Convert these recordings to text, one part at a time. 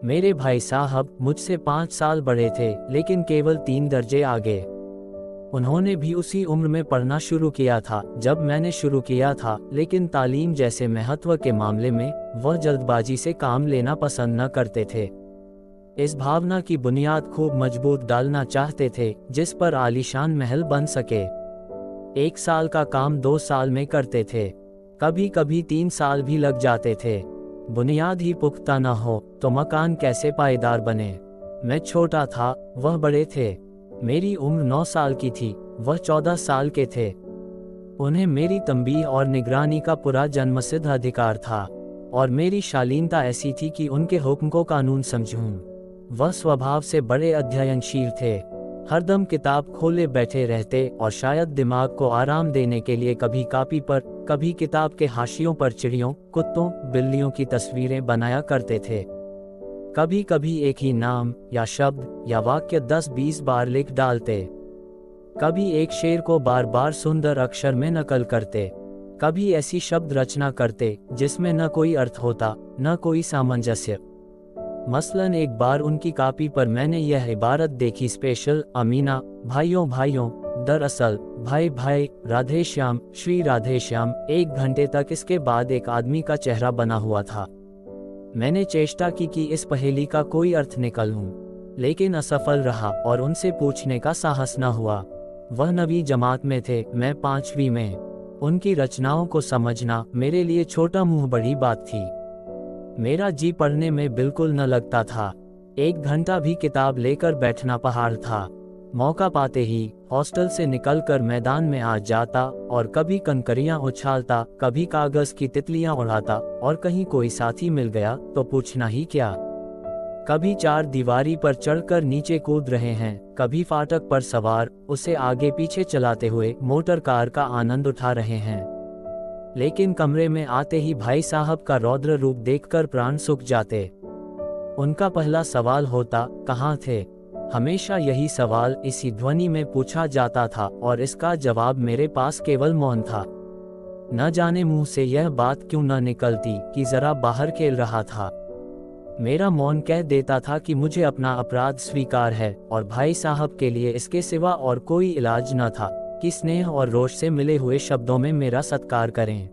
मेरे भाई साहब मुझसे 5 साल बड़े थे, लेकिन केवल 3 दर्जे आगे। उन्होंने भी उसी उम्र में पढ़ना शुरू किया था जब मैंने शुरू किया था, लेकिन तालीम जैसे महत्व के मामले में वह जल्दबाजी से काम लेना पसंद न करते थे। इस भावना की बुनियाद खूब मजबूत डालना चाहते थे, जिस पर आलीशान महल बन सके। 1 साल का काम 2 साल में करते थे, कभी कभी 3 साल भी लग जाते थे। बुनियाद ही पुख्ता न हो तो मकान कैसे पायदार बने। मैं छोटा था, वह बड़े थे। मेरी उम्र 9 साल की थी, वह 14 साल के थे। उन्हें मेरी तंबीह और निगरानी का पूरा जन्मसिद्ध अधिकार था, और मेरी शालीनता ऐसी थी कि उनके हुक्म को कानून समझूं। वह स्वभाव से बड़े अध्ययनशील थे, हरदम किताब खोले बैठे रहते और शायद दिमाग को आराम देने के लिए कभी कॉपी पर, कभी किताब के हाशियों पर चिड़ियों, कुत्तों, बिल्लियों की तस्वीरें बनाया करते थे। कभी कभी एक ही नाम या शब्द या वाक्य 10-20 बार लिख डालते। कभी एक शेर को बार बार सुंदर अक्षर में नकल करते। कभी ऐसी शब्द रचना करते जिसमें न कोई अर्थ होता, न कोई सामंजस्य। मसलन एक बार उनकी कॉपी पर मैंने यह इबारत देखी, स्पेशल अमीना, भाइयों भाइयों, दरअसल भाई भाई, राधे श्याम, श्री राधे श्याम। 1 घंटे तक इसके बाद एक आदमी का चेहरा बना हुआ था। मैंने चेष्टा की कि इस पहेली का कोई अर्थ निकालूं, लेकिन असफल रहा और उनसे पूछने का साहस न हुआ। वह 9वीं जमात में थे, मैं 5वीं में। उनकी रचनाओं को समझना मेरे लिए छोटा मुंह बड़ी बात थी। मेरा जी पढ़ने में बिल्कुल न लगता था। 1 घंटा भी किताब लेकर बैठना पहाड़ था। मौका पाते ही हॉस्टल से निकलकर मैदान में आ जाता और कभी कंकरियां उछालता, कभी कागज की तितलियां उड़ाता, और कहीं कोई साथी मिल गया तो पूछना ही क्या। कभी 4 दीवारी पर चढ़कर नीचे कूद रहे हैं, कभी फाटक पर सवार उसे आगे पीछे चलाते हुए मोटर कार का आनंद उठा रहे हैं। लेकिन कमरे में आते ही भाई साहब का रौद्र रूप देखकर प्राण सूख जाते। उनका पहला सवाल होता, कहाँ थे। हमेशा यही सवाल इसी ध्वनि में पूछा जाता था और इसका जवाब मेरे पास केवल मौन था। न जाने मुंह से यह बात क्यों न निकलती कि जरा बाहर खेल रहा था। मेरा मौन कह देता था कि मुझे अपना अपराध स्वीकार है और भाई साहब के लिए इसके सिवा और कोई इलाज न था कि स्नेह और रोष से मिले हुए शब्दों में मेरा सत्कार करें।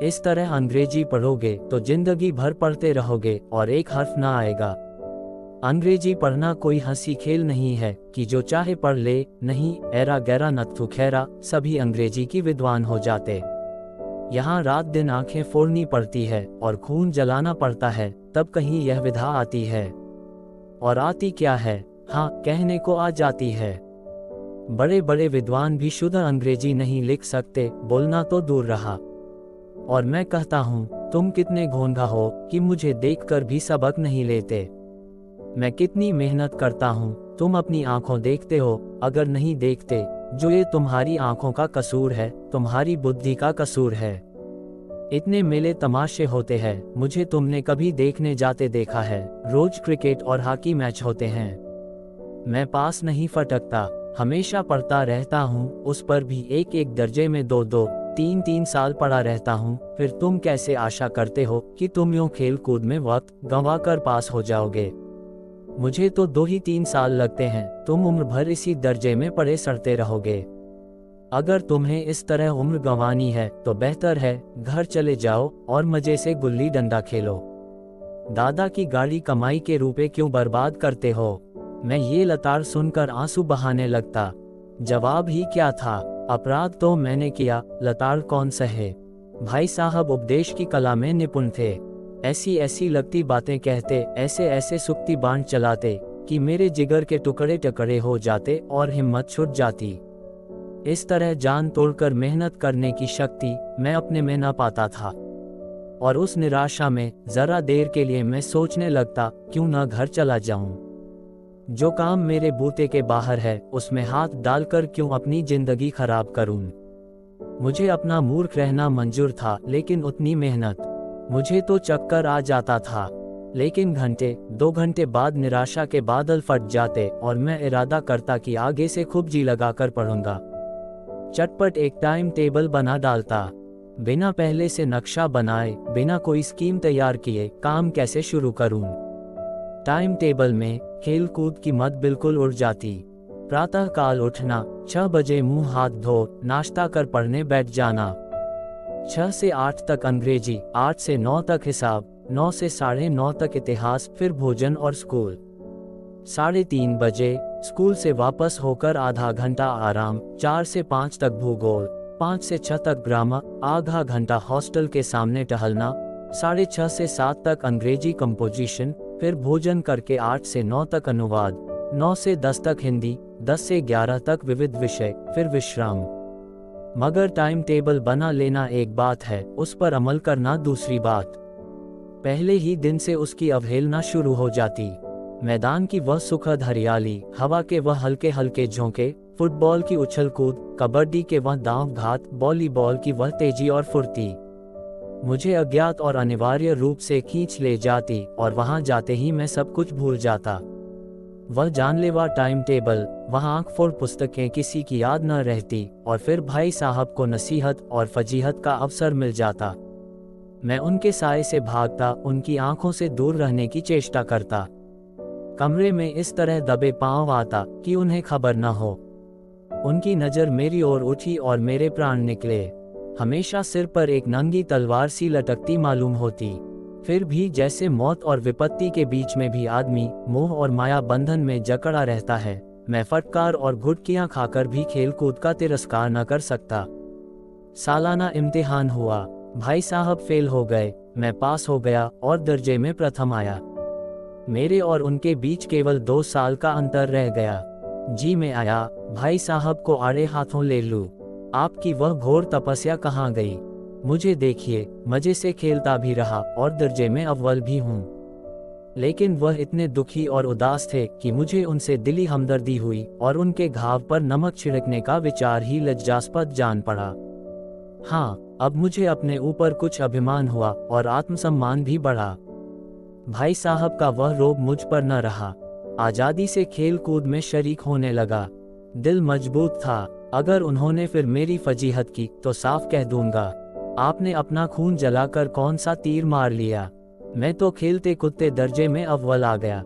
इस तरह अंग्रेजी पढ़ोगे तो जिंदगी भर पढ़ते रहोगे और एक हर्फ ना आएगा। अंग्रेजी पढ़ना कोई हंसी खेल नहीं है कि जो चाहे पढ़ ले, नहीं, एरा गैरा नत्थु खैरा, सभी अंग्रेजी की विद्वान हो जाते। यहाँ रात दिन आंखें फोड़नी पड़ती है और खून जलाना पड़ता है, तब कहीं यह विधा आती है। और आती क्या है, हाँ, कहने को आ जाती है। बड़े बड़े विद्वान भी शुद्ध अंग्रेजी नहीं लिख सकते, बोलना तो दूर रहा। और मैं कहता हूँ, तुम कितने घोंघा हो कि मुझे देखकर भी सबक नहीं लेते। मैं कितनी मेहनत करता हूँ, तुम अपनी आंखों देखते हो, अगर नहीं देखते, जो ये तुम्हारी आंखों का कसूर है, तुम्हारी बुद्धि का कसूर है। इतने मेले तमाशे होते हैं, मुझे तुमने कभी देखने जाते देखा है। रोज क्रिकेट और हॉकी मैच होते हैं, मैं पास नहीं फटकता, हमेशा पढ़ता रहता हूँ, उस पर भी एक एक दर्जे में 2-2, 3-3 साल पढ़ा रहता हूँ। फिर तुम कैसे आशा करते हो कि तुम यूं खेल कूद में वक्त गंवाकर पास हो जाओगे। मुझे तो 2 ही 3 साल लगते हैं, तुम उम्र भर इसी दर्जे में पड़े सड़ते रहोगे। अगर तुम्हें इस तरह उम्र गंवानी है तो बेहतर है घर चले जाओ और मजे से गुल्ली डंडा खेलो। दादा की गाड़ी कमाई के रुपए क्यों बर्बाद करते हो। मैं ये लताड़ सुनकर आंसू बहाने लगता। जवाब ही क्या था, अपराध तो मैंने किया, लताड़ कौन सहे। भाई साहब उपदेश की कला में निपुण थे। ऐसी ऐसी लगती बातें कहते, ऐसे ऐसे सुक्ति बाण चलाते कि मेरे जिगर के टुकड़े टुकड़े हो जाते और हिम्मत छूट जाती। इस तरह जान तोड़कर मेहनत करने की शक्ति मैं अपने में न पाता था, और उस निराशा में जरा देर के लिए मैं सोचने लगता, क्यों न घर चला जाऊं। जो काम मेरे बूते के बाहर है उसमें हाथ डालकर क्यों अपनी जिंदगी खराब करूं। मुझे अपना मूर्ख रहना मंजूर था, लेकिन उतनी मेहनत, मुझे तो चक्कर आ जाता था। लेकिन घंटे 2 घंटे बाद निराशा के बादल फट जाते और मैं इरादा करता कि आगे से खूब जी लगाकर पढ़ूंगा। चटपट एक टाइम टेबल बना डालता, बिना पहले से नक्शा बनाए, बिना कोई स्कीम तैयार किए काम कैसे शुरू करूं। टाइम टेबल में खेल कूद की मत बिल्कुल उड़ जाती। प्रातः काल उठना, 6 बजे मुंह हाथ धो नाश्ता कर पढ़ने बैठ जाना। 6 से 8 तक अंग्रेजी, 8 से 9 तक हिसाब, 9 से 9:30 तक इतिहास, फिर भोजन और स्कूल। 3:30 बजे स्कूल से वापस होकर आधा घंटा आराम, 4 से 5 तक भूगोल, 5 से 6 तक ग्रामर, आधा घंटा हॉस्टल के सामने टहलना, 6:30 से 7 तक अंग्रेजी कंपोजिशन, फिर भोजन करके 8 से 9 तक अनुवाद, 9 से 10 तक हिंदी, 10 से 11 तक विविध विषय, फिर विश्राम। मगर टाइम टेबल बना लेना एक बात है, उस पर अमल करना दूसरी बात। पहले ही दिन से उसकी अवहेलना शुरू हो जाती। मैदान की वह सुखद हरियाली, हवा के वह हल्के हल्के झोंके, फुटबॉल की उछल कूद, कबड्डी के वह दांव घात, वॉलीबॉल की वह तेजी और फुर्ती मुझे अज्ञात और अनिवार्य रूप से खींच ले जाती, और वहां जाते ही मैं सब कुछ भूल जाता। वह जानलेवा टाइम टेबल, वह आंख फोड़ पुस्तकें, किसी की याद न रहती, और फिर भाई साहब को नसीहत और फजीहत का अवसर मिल जाता। मैं उनके साए से भागता, उनकी आंखों से दूर रहने की चेष्टा करता। कमरे में इस तरह दबे पांव आता कि उन्हें खबर न हो। उनकी नजर मेरी ओर उठी और मेरे प्राण निकले। हमेशा सिर पर एक नंगी तलवार सी लटकती मालूम होती। फिर भी जैसे मौत और विपत्ति के बीच में भी आदमी मोह और माया बंधन में जकड़ा रहता है, मैं फटकार और घुटकियां खाकर भी खेल कूद का तिरस्कार न कर सकता। सालाना इम्तिहान हुआ, भाई साहब फेल हो गए, मैं पास हो गया और दर्जे में प्रथम आया। मेरे और उनके बीच केवल 2 साल का अंतर रह गया। जी में आया, भाई साहब को आड़े हाथों ले लूं। आपकी वह घोर तपस्या कहाँ गई? मुझे देखिए, मजे से खेलता भी रहा और दर्जे में अव्वल भी हूँ। लेकिन वह इतने दुखी और उदास थे कि मुझे उनसे दिली हमदर्दी हुई और उनके घाव पर नमक छिड़कने का विचार ही लज्जास्पद जान पड़ा। हाँ, अब मुझे अपने ऊपर कुछ अभिमान हुआ और आत्मसम्मान भी बढ़ा। भाई साहब का वह रोब मुझ पर न रहा। आजादी से खेल कूद में शरीक होने लगा। दिल मजबूत था। अगर उन्होंने फिर मेरी फजीहत की तो साफ कह दूंगा, आपने अपना खून जलाकर कौन सा तीर मार लिया। मैं तो खेलते कूदते दर्जे में अव्वल आ गया।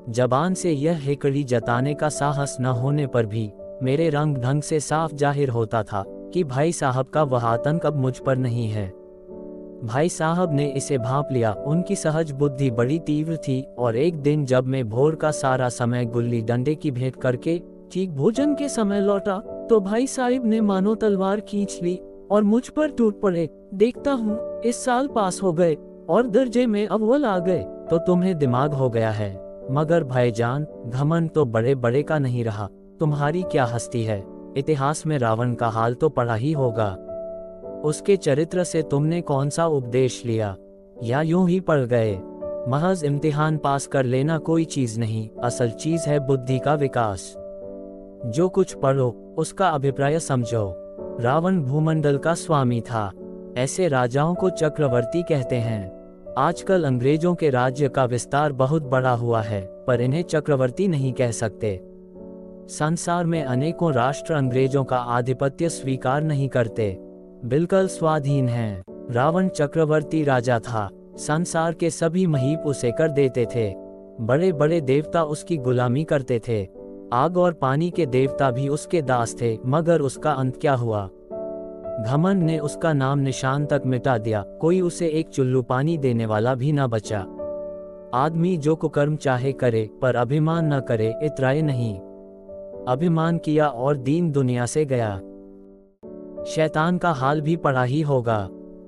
जबान से यह हेकड़ी जताने का साहस न होने पर भी मेरे रंग ढंग से साफ जाहिर होता था कि भाई साहब का वह आतंक अब मुझ पर नहीं है। भाई साहब ने इसे भांप लिया। उनकी सहज बुद्धि बड़ी तीव्र थी और एक दिन जब मैं भोर का सारा समय गुल्ली डंडे की भेंट करके ठीक भोजन के समय लौटा तो भाई साहब ने मानो तलवार खींच ली और मुझ पर टूट पड़े। देखता हूँ इस साल पास हो गए और दर्जे में अव्वल आ गए तो तुम्हें दिमाग हो गया है। मगर भाईजान, घमंड तो बड़े बड़े का नहीं रहा। तुम्हारी क्या हस्ती है। इतिहास में रावण का हाल तो पढ़ा ही होगा। उसके चरित्र से तुमने कौन सा उपदेश लिया, या यूं ही पढ़ गए? महज इम्तिहान पास कर लेना कोई चीज नहीं, असल चीज है बुद्धि का विकास। जो कुछ पढ़ो उसका अभिप्राय समझो। रावण भूमंडल का स्वामी था। ऐसे राजाओं को चक्रवर्ती कहते हैं। आजकल अंग्रेजों के राज्य का विस्तार बहुत बड़ा हुआ है, पर इन्हें चक्रवर्ती नहीं कह सकते। संसार में अनेकों राष्ट्र अंग्रेजों का आधिपत्य स्वीकार नहीं करते, बिल्कुल स्वाधीन हैं। रावण चक्रवर्ती राजा था। संसार के सभी महीप उसे कर देते थे। बड़े बड़े देवता उसकी गुलामी करते थे। आग और पानी के देवता भी उसके दास थे। मगर उसका अंत क्या हुआ? घमंड ने उसका नाम निशान तक मिटा दिया। कोई उसे एक चुल्लू पानी देने वाला भी न बचा। आदमी जो कुकर्म चाहे करे, पर अभिमान न करे, इतराए नहीं। अभिमान किया और दीन दुनिया से गया। शैतान का हाल भी पड़ा ही होगा।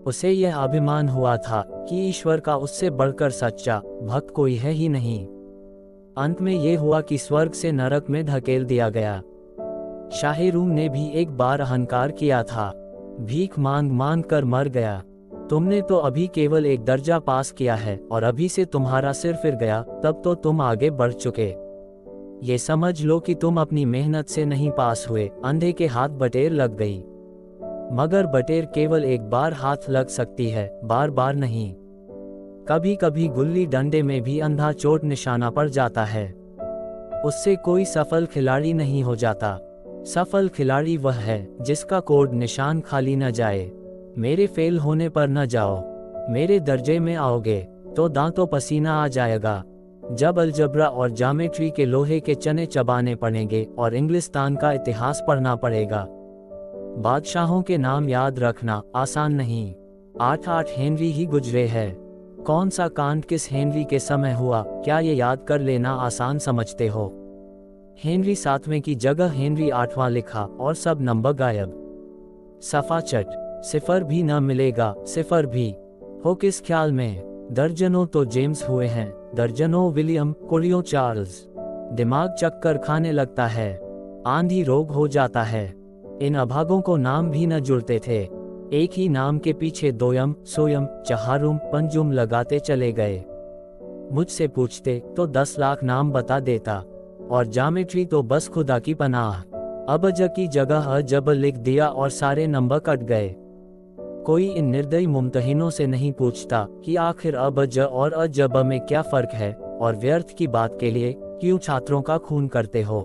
उसे यह अभिमान हुआ था कि ईश्वर का उससे बढ़कर सच्चा भक्त कोई है ही नहीं। अंत में यह हुआ कि स्वर्ग से नरक में धकेल दिया गया। शाही रूम ने भी एक बार अहंकार किया था। भीख मांग मांग कर मर गया। तुमने तो अभी केवल एक दर्जा पास किया है और अभी से तुम्हारा सिर फिर गया, तब तो तुम आगे बढ़ चुके। ये समझ लो कि तुम अपनी मेहनत से नहीं पास हुए, अंधे के हाथ बटेर लग गई। मगर बटेर केवल एक बार हाथ लग सकती है, बार बार नहीं। कभी कभी गुल्ली डंडे में भी अंधा चोट निशाना पड़ जाता है। उससे कोई सफल खिलाड़ी नहीं हो जाता। सफल खिलाड़ी वह है जिसका कोड निशान खाली न जाए। मेरे फेल होने पर न जाओ। मेरे दर्जे में आओगे तो दांतों पसीना आ जाएगा। जब अलजबरा और ज्योमेट्री के लोहे के चने चबाने पड़ेंगे और इंग्लिस्तान का इतिहास पढ़ना पड़ेगा। बादशाहों के नाम याद रखना आसान नहीं। 8 हेनरी ही गुजरे हैं। कौन सा कांड किस हेनरी के समय हुआ, क्या ये याद कर लेना आसान समझते हो? हेनरी 7वें की जगह हेनरी 8वां लिखा और सब नंबर गायब। सफा चट, सिफर भी न मिलेगा, सिफर भी हो किस ख्याल में? दर्जनों तो जेम्स हुए हैं, दर्जनों विलियम, कुड़ियों चार्ल्स। दिमाग चक्कर खाने लगता है, आंधी रोग हो जाता है। इन अभागों को नाम भी न जुड़ते थे। एक ही नाम के पीछे दोयम, सोयम, चहारुम, पंजुम लगाते चले गए। मुझसे पूछते तो 10 लाख नाम बता देता, और ज्योमेट्री तो बस खुदा की पनाह। अबज की जगह अजब लिख दिया और सारे नंबर कट गए। कोई इन निर्दयी मुमतहिनों से नहीं पूछता कि आखिर अबज और अजब में क्या फर्क है, और व्यर्थ की बात के लिए क्यों छात्रों का खून करते हो?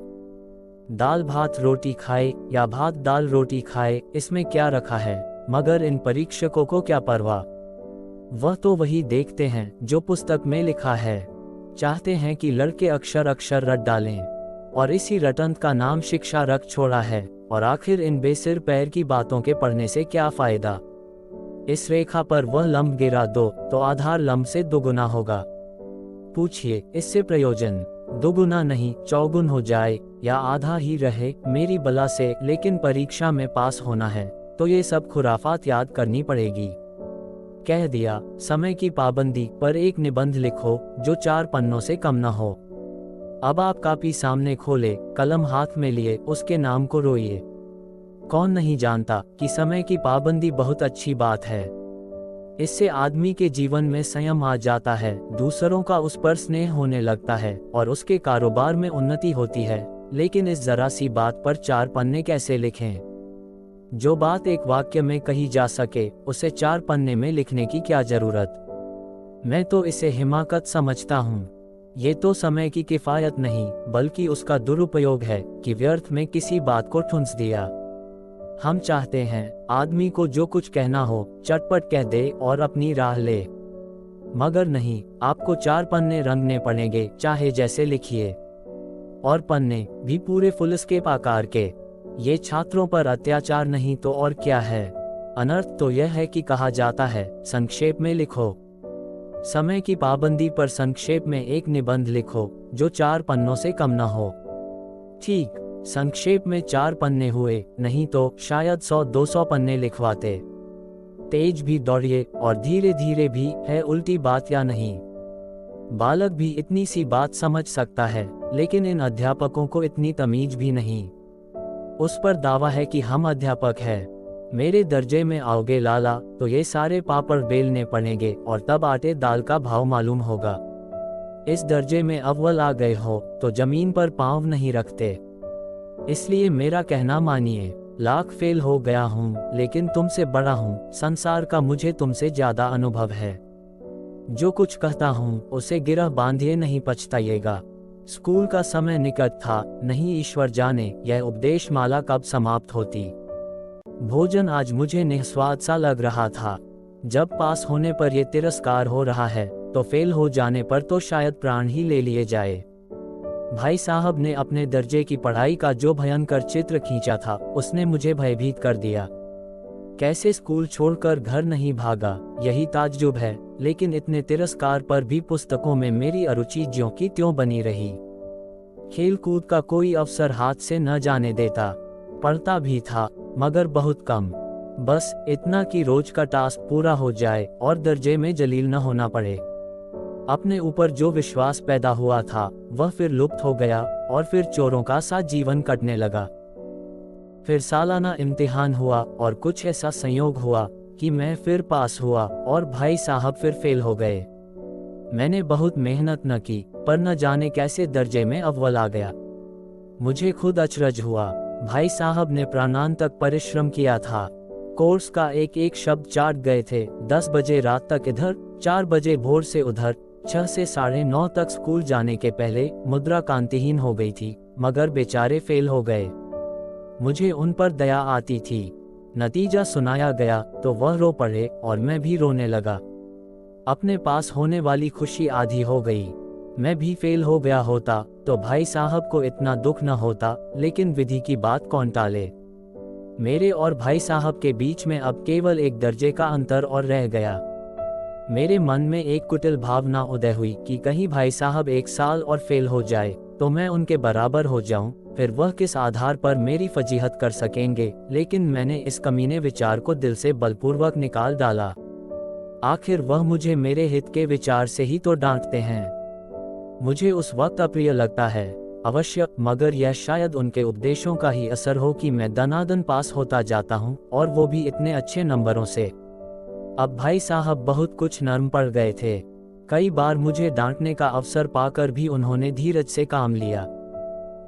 दाल भात रोटी खाए या भात दाल रोटी खाए, इसमें क्या रखा है? मगर इन परीक्षकों को क्या परवाह? वह तो वही देखते हैं जो पुस्तक में लिखा है। चाहते हैं कि लड़के अक्षर अक्षर रट डालें, और इसी रटंत का नाम शिक्षा रख छोड़ा है। और आखिर इन बेसिर पैर की बातों के पढ़ने से क्या फायदा? इस रेखा पर वह लंब गिरा दो तो आधार लंब से दुगुना होगा। पूछिए, इससे प्रयोजन दुगुना नहीं चौगुन हो जाए या आधा ही रहे मेरी बला से, लेकिन परीक्षा में पास होना है तो ये सब खुराफात याद करनी पड़ेगी। कह दिया, समय की पाबंदी पर एक निबंध लिखो जो 4 पन्नों से कम न हो। अब आप कापी सामने खोले, कलम हाथ में लिए उसके नाम को रोइए। कौन नहीं जानता कि समय की पाबंदी बहुत अच्छी बात है। इससे आदमी के जीवन में संयम आ जाता है, दूसरों का उस पर स्नेह होने लगता है और उसके कारोबार में उन्नति होती है। लेकिन इस जरा सी बात पर 4 पन्ने कैसे लिखें? जो बात एक वाक्य में कही जा सके उसे 4 पन्ने में लिखने की क्या जरूरत? मैं तो इसे हिमाकत समझता हूँ। ये तो समय की किफायत नहीं बल्कि उसका दुरुपयोग है कि व्यर्थ में किसी बात को ठुंस दिया। हम चाहते हैं आदमी को जो कुछ कहना हो चटपट कह दे और अपनी राह ले, मगर नहीं, आपको 4 पन्ने रंगने पड़ेंगे चाहे जैसे लिखिए, और पन्ने भी पूरे फुलस्केप आकार के। ये छात्रों पर अत्याचार नहीं तो और क्या है? अनर्थ तो यह है कि कहा जाता है संक्षेप में लिखो। समय की पाबंदी पर संक्षेप में एक निबंध लिखो जो 4 पन्नों से कम न हो। ठीक, संक्षेप में 4 पन्ने हुए, नहीं तो शायद 100-200 पन्ने लिखवाते। तेज भी दौड़िए और धीरे धीरे भी, है उल्टी बात या नहीं? बालक भी इतनी सी बात समझ सकता है, लेकिन इन अध्यापकों को इतनी तमीज भी नहीं। उस पर दावा है कि हम अध्यापक हैं। मेरे दर्जे में आओगे लाला तो ये सारे पापड़ बेलने पड़ेंगे और तब आटे दाल का भाव मालूम होगा। इस दर्जे में अव्वल आ गए हो तो जमीन पर पांव नहीं रखते। इसलिए मेरा कहना मानिए, लाख फेल हो गया हूँ लेकिन तुमसे बड़ा हूँ, संसार का मुझे तुमसे ज्यादा अनुभव है। जो कुछ कहता हूँ उसे गिरह बांधिए नहीं पछताइएगा। स्कूल का समय निकट था, नहीं ईश्वर जाने यह उपदेश माला कब समाप्त होती। भोजन आज मुझे निस्वाद सा लग रहा था। जब पास होने पर यह तिरस्कार हो रहा है तो फेल हो जाने पर तो शायद प्राण ही ले लिए जाए। भाई साहब ने अपने दर्जे की पढ़ाई का जो भयंकर चित्र खींचा था उसने मुझे भयभीत कर दिया। कैसे स्कूल छोड़कर घर नहीं भागा, यही ताज्जुब है। लेकिन इतने तिरस्कार पर भी पुस्तकों में मेरी अरुचि ज्यों की त्यों बनी रही। खेल कूद का कोई अवसर हाथ से न जाने देता। पढ़ता भी था मगर बहुत कम, बस इतना कि रोज का टास्क पूरा हो जाए और दर्जे में जलील न होना पड़े। अपने ऊपर जो विश्वास पैदा हुआ था वह फिर लुप्त हो गया और फिर चोरों का सा जीवन कटने लगा। फिर सालाना इम्तिहान हुआ और कुछ ऐसा संयोग हुआ कि मैं फिर पास हुआ और भाई साहब फिर फेल हो गए। मैंने बहुत मेहनत न की पर न जाने कैसे दर्जे में अव्वल आ गया। मुझे खुद अचरज हुआ। भाई साहब ने प्राणांतक परिश्रम किया था। कोर्स का एक एक शब्द चाट गए थे। 10 बजे रात तक इधर, 4 बजे भोर से उधर, 6 से 9:30 तक स्कूल जाने के पहले मुद्रा कांतिहीन हो गई थी, मगर बेचारे फेल हो गए। मुझे उन पर दया आती थी। नतीजा सुनाया गया तो वह रो पड़े और मैं भी रोने लगा। अपने पास होने वाली खुशी आधी हो गई। मैं भी फेल हो गया होता तो भाई साहब को इतना दुख न होता, लेकिन विधि की बात कौन टाले। मेरे और भाई साहब के बीच में अब केवल एक दर्जे का अंतर और रह गया। मेरे मन में एक कुटिल भावना उदय हुई कि कहीं भाई साहब एक साल और फेल हो जाए तो मैं उनके बराबर हो जाऊं, फिर वह किस आधार पर मेरी फजीहत कर सकेंगे। लेकिन मैंने इस कमीने विचार को दिल से बलपूर्वक निकाल डाला। आखिर वह मुझे मेरे हित के विचार से ही तो डांटते हैं। मुझे उस वक्त अप्रिय लगता है अवश्य, मगर यह शायद उनके उपदेशों का ही असर हो कि मैं दनादन पास होता जाता हूँ, और वो भी इतने अच्छे नंबरों से। अब भाई साहब बहुत कुछ नरम पड़ गए थे। कई बार मुझे डांटने का अवसर पाकर भी उन्होंने धीरज से काम लिया।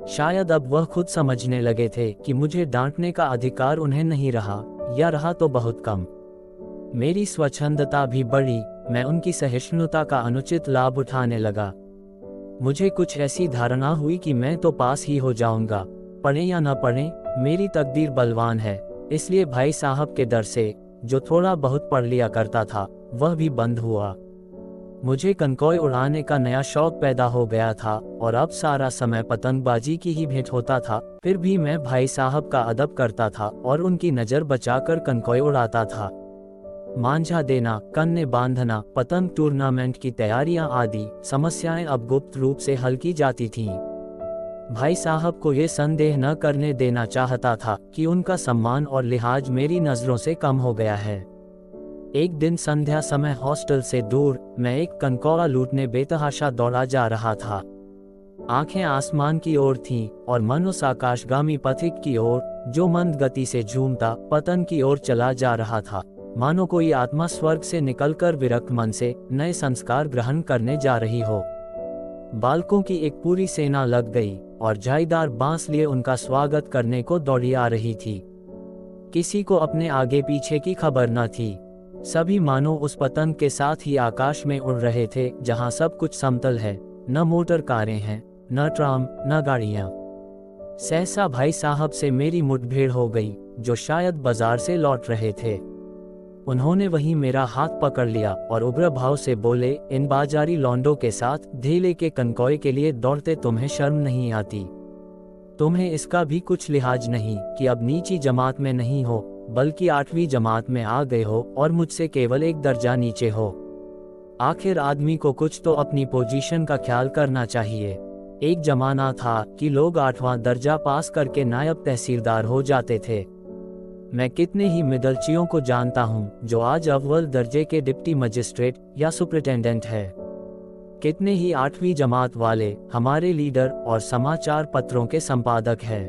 शायद अब वह खुद समझने लगे थे कि मुझे डांटने का अधिकार उन्हें नहीं रहा, या रहा तो बहुत कम। मेरी स्वच्छंदता भी बढ़ी, मैं उनकी सहिष्णुता का अनुचित लाभ उठाने लगा। मुझे कुछ ऐसी धारणा हुई कि मैं तो पास ही हो जाऊंगा, पढ़े या न पढ़े, मेरी तकदीर बलवान है। इसलिए भाई साहब के डर से जो थोड़ा बहुत पढ़ लिया करता था वह भी बंद हुआ। मुझे कनकौय उड़ाने का नया शौक पैदा हो गया था, और अब सारा समय पतंगबाजी की ही भेंट होता था। फिर भी मैं भाई साहब का अदब करता था और उनकी नज़र बचाकर कनकौय उड़ाता था। मांझा देना, कन्ने बांधना, पतंग टूर्नामेंट की तैयारियां आदि समस्याएं अब गुप्त रूप से हल की जाती थीं। भाई साहब को ये संदेह न करने देना चाहता था कि उनका सम्मान और लिहाज मेरी नज़रों से कम हो गया है। एक दिन संध्या समय हॉस्टल से दूर मैं एक कनकौड़ा लूटने बेतहाशा दौड़ा जा रहा था। आंखें आसमान की ओर थीं और मन उस आकाशगामी पथिक की ओर जो मंद गति से झूमता पतन की ओर चला जा रहा था, मानो कोई आत्मा स्वर्ग से निकलकर विरक्त मन से नए संस्कार ग्रहण करने जा रही हो। बालकों की एक पूरी सेना लग गई और झाईदार बांस लिए उनका स्वागत करने को दौड़ी आ रही थी। किसी को अपने आगे पीछे की खबर न थी। सभी मानो उस पतंग के साथ ही आकाश में उड़ रहे थे जहां सब कुछ समतल है, न मोटर कारें हैं, न ट्राम, न गाड़ियां। सहसा भाई साहब से मेरी मुठभेड़ हो गई, जो शायद बाजार से लौट रहे थे। उन्होंने वहीं मेरा हाथ पकड़ लिया और उग्र भाव से बोले, इन बाजारी लौंडों के साथ धेले के कनकौए के लिए दौड़ते तुम्हें शर्म नहीं आती? तुम्हें इसका भी कुछ लिहाज नहीं कि अब नीची जमात में नहीं हो, बल्कि 8वीं जमात में आ गए हो और मुझसे केवल एक दर्जा नीचे हो। आखिर आदमी को कुछ तो अपनी पोजीशन का ख्याल करना चाहिए। एक जमाना था कि लोग 8वां दर्जा पास करके नायब तहसीलदार हो जाते थे। मैं कितने ही मिदलचियों को जानता हूं जो आज अव्वल दर्जे के डिप्टी मजिस्ट्रेट या सुपरिटेंडेंट है। कितने ही 8वीं जमात वाले हमारे लीडर और समाचार पत्रों के संपादक हैं।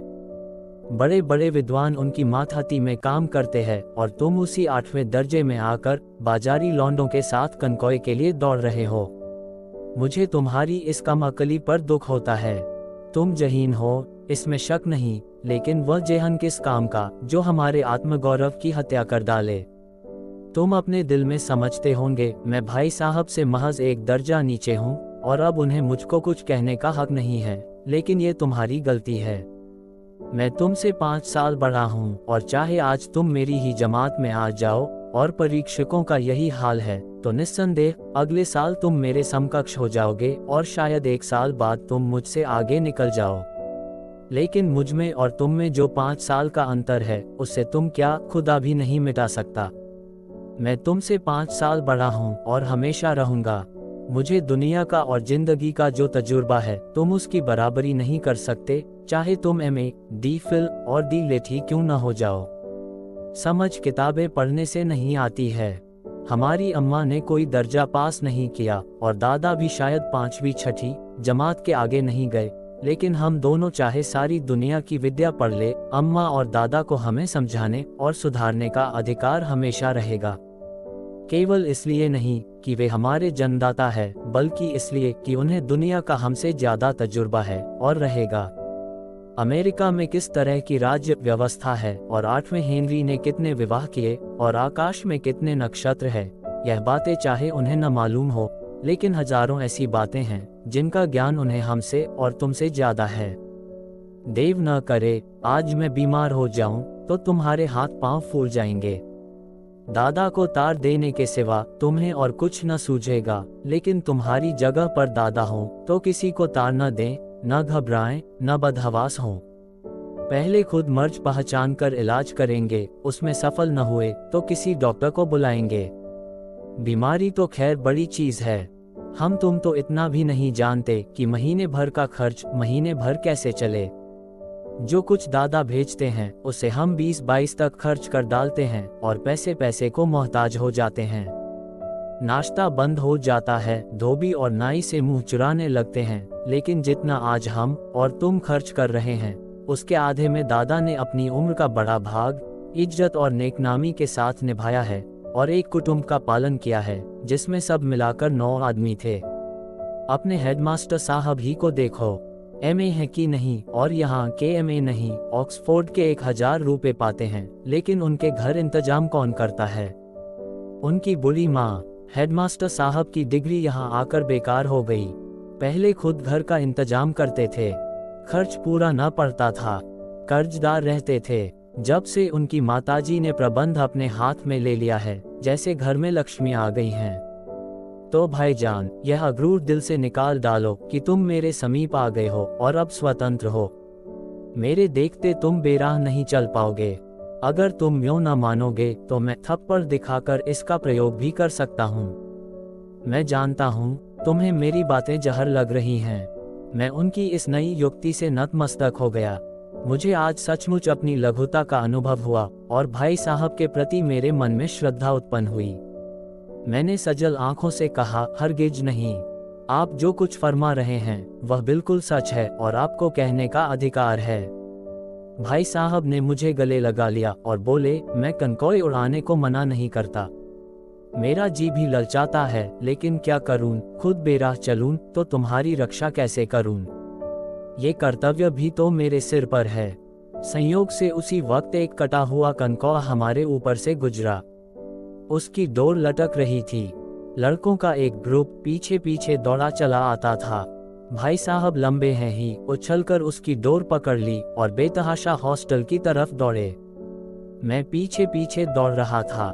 बड़े बड़े विद्वान उनकी मातहती में काम करते हैं, और तुम उसी 8वें दर्जे में आकर बाजारी लौंडों के साथ कनकौए के लिए दौड़ रहे हो। मुझे तुम्हारी इस कम अकली पर दुख होता है। तुम जहीन हो, इसमें शक नहीं, लेकिन वह जेहन किस काम का जो हमारे आत्मगौरव की हत्या कर डाले। तुम अपने दिल में समझते होंगे मैं भाई साहब से महज एक दर्जा नीचे हूँ, और अब उन्हें मुझको कुछ कहने का हक नहीं है, लेकिन ये तुम्हारी गलती है। मैं तुमसे 5 साल बड़ा हूँ, और चाहे आज तुम मेरी ही जमात में आ जाओ और परीक्षकों का यही हाल है, तो निस्संदेह अगले साल तुम मेरे समकक्ष हो जाओगे, और शायद 1 साल बाद तुम मुझसे आगे निकल जाओ। लेकिन मुझ में और तुम में जो 5 साल का अंतर है, उससे तुम क्या खुदा भी नहीं मिटा सकता। मैं तुमसे 5 साल बड़ा हूँ और हमेशा रहूंगा। मुझे दुनिया का और जिंदगी का जो तजुर्बा है, तुम उसकी बराबरी नहीं कर सकते, चाहे तुम MA, D.Phil और D.Lit ही क्यों न हो जाओ। समझ किताबें पढ़ने से नहीं आती है। हमारी अम्मा ने कोई दर्जा पास नहीं किया, और दादा भी शायद 5वीं 6ठी जमात के आगे नहीं गए, लेकिन हम दोनों चाहे सारी दुनिया की विद्या पढ़ ले, अम्मा और दादा को हमें समझाने और सुधारने का अधिकार हमेशा रहेगा। केवल इसलिए नहीं कि वे हमारे जन्मदाता है, बल्कि इसलिए कि उन्हें दुनिया का हमसे ज्यादा तजुर्बा है और रहेगा। अमेरिका में किस तरह की राज्य व्यवस्था है, और 8वें हेनरी ने कितने विवाह किए, और आकाश में कितने नक्षत्र है, यह बातें चाहे उन्हें न मालूम हो, लेकिन हजारों ऐसी बातें हैं जिनका ज्ञान उन्हें हमसे और तुमसे ज्यादा है। देव न करे आज मैं बीमार हो जाऊं तो तुम्हारे हाथ पांव फूल जाएंगे। दादा को तार देने के सिवा तुम्हें और कुछ न सूझेगा, लेकिन तुम्हारी जगह पर दादा हो तो किसी को तार न दें, न घबराएं, न बदहवास हों। पहले खुद मर्ज पहचान कर इलाज करेंगे, उसमें सफल न हुए तो किसी डॉक्टर को बुलाएंगे। बीमारी तो खैर बड़ी चीज है, हम तुम तो इतना भी नहीं जानते कि महीने भर का खर्च महीने भर कैसे चले। जो कुछ दादा भेजते हैं उसे हम 20-22 तक खर्च कर डालते हैं और पैसे पैसे को मोहताज हो जाते हैं। नाश्ता बंद हो जाता है, धोबी और नाई से मुंह चुराने लगते हैं, लेकिन जितना आज हम और तुम खर्च कर रहे हैं उसके आधे में दादा ने अपनी उम्र का बड़ा भाग इज्जत और नेकनामी के साथ निभाया है और एक कुटुंब का पालन किया है जिसमें सब मिलाकर 9 आदमी थे। अपने हेडमास्टर साहब ही को देखो, MA है कि नहीं, और यहाँ के MA नहीं, ऑक्सफोर्ड के 1000 रुपए पाते हैं, लेकिन उनके घर इंतजाम कौन करता है? उनकी बुरी माँ। हेडमास्टर साहब की डिग्री यहाँ आकर बेकार हो गई। पहले खुद घर का इंतजाम करते थे, खर्च पूरा न पड़ता था, कर्जदार रहते थे। जब से उनकी माताजी ने प्रबंध अपने हाथ में ले लिया है, जैसे घर में लक्ष्मी आ गई हैं। तो भाईजान, यह अगरूर दिल से निकाल डालो कि तुम मेरे समीप आ गए हो और अब स्वतंत्र हो। मेरे देखते तुम बेराह नहीं चल पाओगे। अगर तुम यूं न मानोगे तो मैं थप्पड़ दिखाकर इसका प्रयोग भी कर सकता हूँ। मैं जानता हूँ तुम्हें मेरी बातें जहर लग रही हैं। मैं उनकी इस नई युक्ति से नतमस्तक हो गया। मुझे आज सचमुच अपनी लघुता का अनुभव हुआ और भाई साहब के प्रति मेरे मन में श्रद्धा उत्पन्न हुई। मैंने सजल आंखों से कहा, हरगिज नहीं, आप जो कुछ फरमा रहे हैं वह बिल्कुल सच है और आपको कहने का अधिकार है। भाई साहब ने मुझे गले लगा लिया और बोले, मैं कनकोई उड़ाने को मना नहीं करता, मेरा जी भी ललचाता है, लेकिन क्या करूं, खुद बेराह चलूं तो तुम्हारी रक्षा कैसे करूं? ये कर्तव्य भी तो मेरे सिर पर है। संयोग से उसी वक्त एक कटा हुआ कनकौआ हमारे ऊपर से गुजरा। उसकी डोर लटक रही थी। लड़कों का एक ग्रुप पीछे पीछे दौड़ा चला आता था। भाई साहब लंबे हैं ही उछलकर उसकी डोर पकड़ ली और बेतहाशा हॉस्टल की तरफ दौड़े। मैं पीछे पीछे दौड़ रहा था।